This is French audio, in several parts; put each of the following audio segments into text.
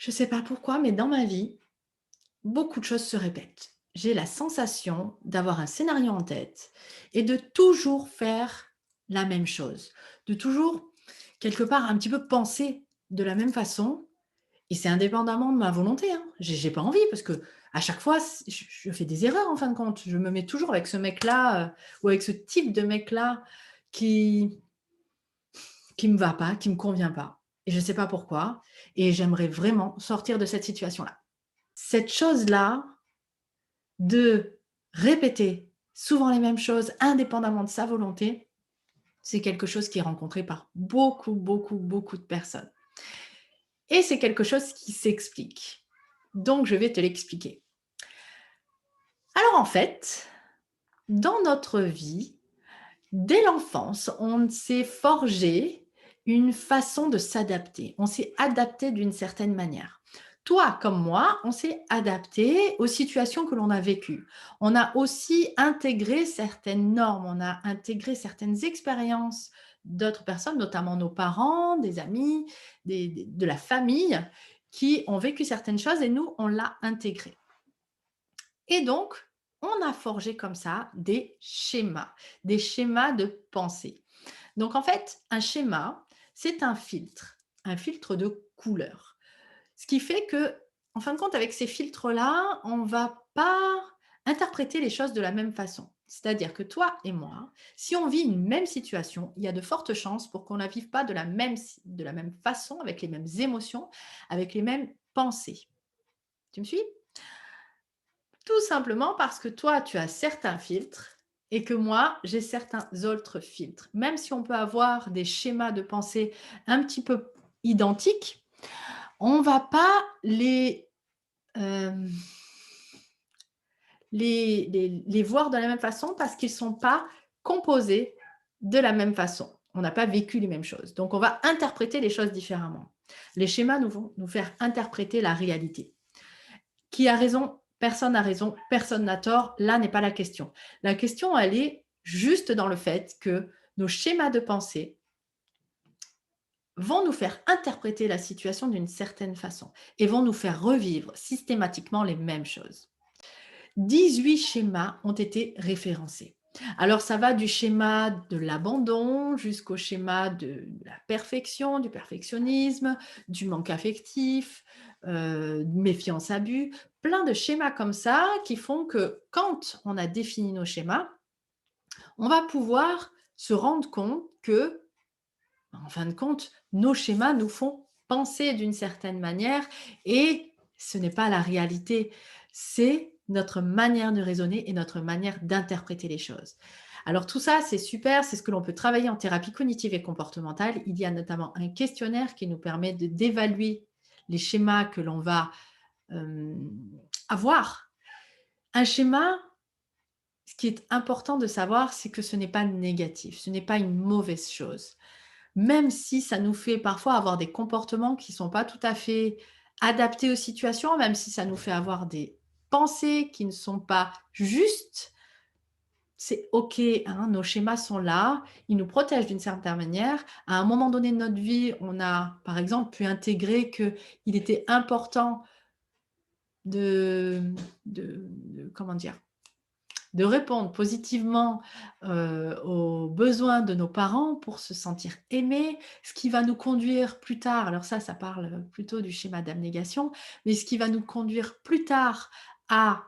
Je ne sais pas pourquoi, mais dans ma vie, beaucoup de choses se répètent. J'ai la sensation d'avoir un scénario en tête et de toujours faire la même chose, de toujours, quelque part, un petit peu penser de la même façon. Et c'est indépendamment de ma volonté, hein. J'ai pas envie parce que à chaque fois, je fais des erreurs en fin de compte. Je me mets toujours avec ce mec-là, ou avec ce type de mec-là qui me va pas, qui me convient pas, et je ne sais pas pourquoi, et j'aimerais vraiment sortir de cette situation-là. Cette chose-là de répéter souvent les mêmes choses indépendamment de sa volonté, c'est quelque chose qui est rencontré par beaucoup, beaucoup, beaucoup de personnes, et c'est quelque chose qui s'explique. Donc je vais te l'expliquer. Alors en fait, dans notre vie, dès l'enfance, on s'est forgé une façon de s'adapter. On s'est adapté d'une certaine manière. Toi comme moi, on s'est adapté aux situations que l'on a vécues. On a aussi intégré certaines normes, on a intégré certaines expériences d'autres personnes, notamment nos parents, des amis, de la famille, qui ont vécu certaines choses et nous, on l'a intégré. Et donc, on a forgé comme ça des schémas de pensée. Donc en fait, un schéma, c'est un filtre de couleur. Ce qui fait que, en fin de compte, avec ces filtres-là, on va pas interpréter les choses de la même façon. C'est-à-dire que toi et moi, si on vit une même situation, il y a de fortes chances pour qu'on ne la vive pas de la même façon, avec les mêmes émotions, avec les mêmes pensées. Tu me suis? Tout simplement parce que toi, tu as certains filtres et que moi, j'ai certains autres filtres. Même si on peut avoir des schémas de pensée un petit peu identiques, on va pas hem, les voir de la même façon parce qu'ils sont pas composés de la même façon. On n'a pas vécu les mêmes choses. Donc on va interpréter les choses différemment. Les schémas nous vont nous faire interpréter la réalité. Qui a raison? Personne n'a raison, personne n'a tort. Là n'est pas la question. La question, elle est juste dans le fait que nos schémas de pensée vont nous faire interpréter la situation d'une certaine façon et vont nous faire revivre systématiquement les mêmes choses. 18 schémas ont été référencés. Alors ça va du schéma de l'abandon jusqu'au schéma de la perfection, du perfectionnisme, du manque affectif, méfiance, abus, plein de schémas comme ça qui font que quand on a défini nos schémas, on va pouvoir se rendre compte que, en fin de compte, nos schémas nous font penser d'une certaine manière et ce n'est pas la réalité. C'est notre manière de raisonner et notre manière d'interpréter les choses. Alors tout ça, c'est super, c'est ce que l'on peut travailler en thérapie cognitive et comportementale. Il y a notamment un questionnaire qui nous permet d'évaluer les schémas que l'on va hem, avoir. Un schéma, ce qui est important de savoir, c'est que ce n'est pas négatif, ce n'est pas une mauvaise chose. Même si ça nous fait parfois avoir des comportements qui ne sont pas tout à fait adaptés aux situations, même si ça nous fait avoir des pensées qui ne sont pas justes, c'est OK, hein, nos schémas sont là, ils nous protègent d'une certaine manière. À un moment donné de notre vie, on a, par exemple, pu intégrer qu'il était important de comment dire? De répondre positivement, aux besoins de nos parents pour se sentir aimés, ce qui va nous conduire plus tard, alors ça parle plutôt du schéma d'abnégation, mais ce qui va nous conduire plus tard à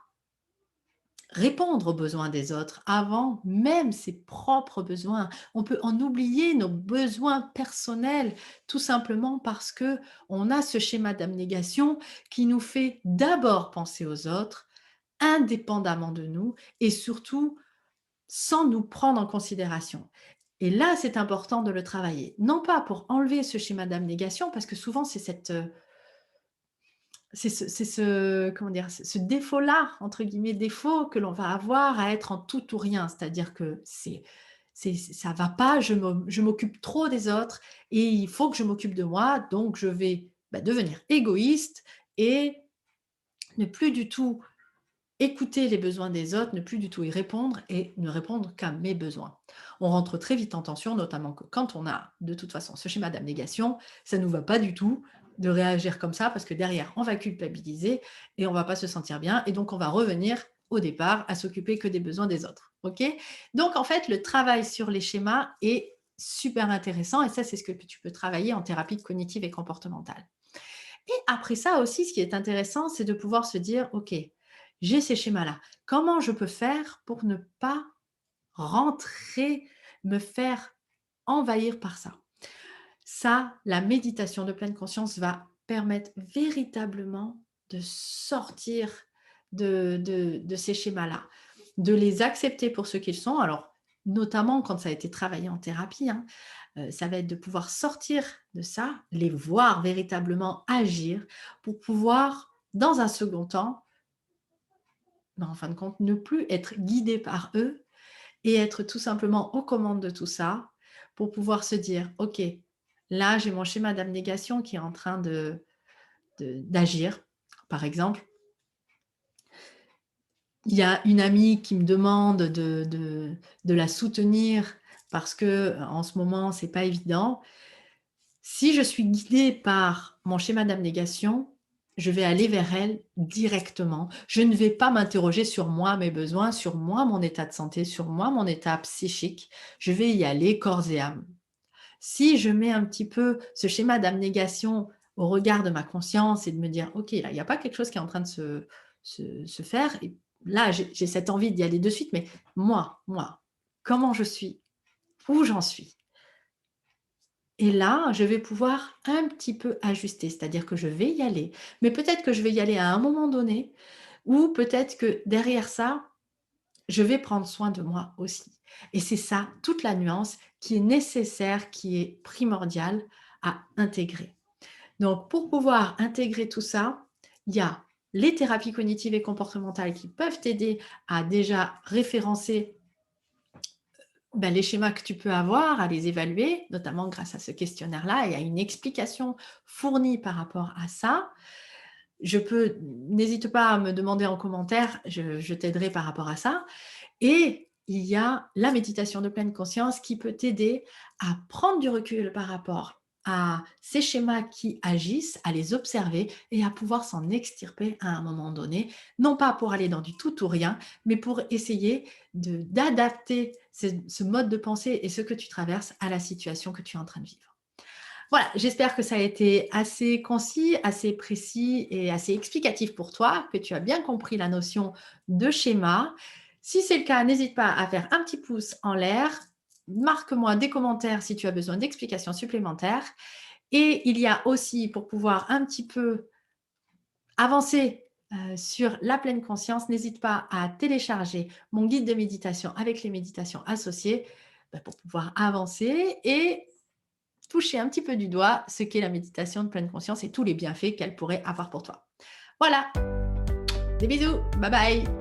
répondre aux besoins des autres avant même ses propres besoins. On peut en oublier nos besoins personnels, tout simplement parce que on a ce schéma d'abnégation qui nous fait d'abord penser aux autres, indépendamment de nous, et surtout sans nous prendre en considération. Et là, c'est important de le travailler. Non pas pour enlever ce schéma d'abnégation, parce que souvent c'est ce comment dire? Ce défaut-là, entre guillemets, «défaut» que l'on va avoir à être en tout ou rien. C'est-à-dire que ça va pas, je m'occupe trop des autres et il faut que je m'occupe de moi, donc je vais, devenir égoïste et ne plus du tout écouter les besoins des autres, ne plus du tout y répondre et ne répondre qu'à mes besoins. On rentre très vite en tension, notamment que quand on a de toute façon ce schéma d'abnégation, ça ne nous va pas du tout de réagir comme ça parce que derrière, on va culpabiliser et on va pas se sentir bien et donc on va revenir au départ à s'occuper que des besoins des autres. OK? Donc en fait, le travail sur les schémas est super intéressant et ça, c'est ce que tu peux travailler en thérapie cognitive et comportementale. Et après ça aussi, ce qui est intéressant, c'est de pouvoir se dire: «OK, j'ai ces schémas-là. Comment je peux faire pour ne pas rentrer, me faire envahir par ça?» Ça, la méditation de pleine conscience va permettre véritablement de sortir de ces schémas-là, de les accepter pour ce qu'ils sont. Alors, notamment quand ça a été travaillé en thérapie, hein, ça va être de pouvoir sortir de ça, les voir véritablement agir pour pouvoir, dans un second temps, ben, en fin de compte, ne plus être guidé par eux et être tout simplement aux commandes de tout ça pour pouvoir se dire: «OK, là, j'ai mon schéma d'abnégation qui est en train d'agir». Par exemple, il y a une amie qui me demande de la soutenir parce que en ce moment, c'est pas évident. Si je suis guidée par mon schéma d'abnégation, je vais aller vers elle directement. Je ne vais pas m'interroger sur moi, mes besoins, sur moi, mon état de santé, sur moi, mon état psychique. Je vais y aller corps et âme. Si je mets un petit peu ce schéma d'abnégation au regard de ma conscience et de me dire: «OK, là, il y a pas quelque chose qui est en train de se faire et là, j'ai cette envie d'y aller de suite, mais moi, comment je suis? Où j'en suis?» Et là, je vais pouvoir un petit peu ajuster, c'est-à-dire que je vais y aller, mais peut-être que je vais y aller à un moment donné ou peut-être que derrière ça, je vais prendre soin de moi aussi. Et c'est ça, toute la nuance qui est nécessaire, qui est primordiale à intégrer. Donc, pour pouvoir intégrer tout ça, il y a les thérapies cognitives et comportementales qui peuvent t'aider à déjà référencer ben, les schémas que tu peux avoir, à les évaluer, notamment grâce à ce questionnaire-là et à une explication fournie par rapport à ça. N'hésite pas à me demander en commentaire, je t'aiderai par rapport à ça. Et il y a la méditation de pleine conscience qui peut t'aider à prendre du recul par rapport à ces schémas qui agissent, à les observer et à pouvoir s'en extirper à un moment donné, non pas pour aller dans du tout ou rien, mais pour essayer d'adapter ce mode de pensée et ce que tu traverses à la situation que tu es en train de vivre. Voilà, j'espère que ça a été assez concis, assez précis et assez explicatif pour toi, que tu as bien compris la notion de schéma. Si c'est le cas, n'hésite pas à faire un petit pouce en l'air. Marque-moi des commentaires si tu as besoin d'explications supplémentaires. Et il y a aussi, pour pouvoir un petit peu avancer sur la pleine conscience, n'hésite pas à télécharger mon guide de méditation avec les méditations associées pour pouvoir avancer et toucher un petit peu du doigt ce qu'est la méditation de pleine conscience et tous les bienfaits qu'elle pourrait avoir pour toi. Voilà, des bisous, bye bye.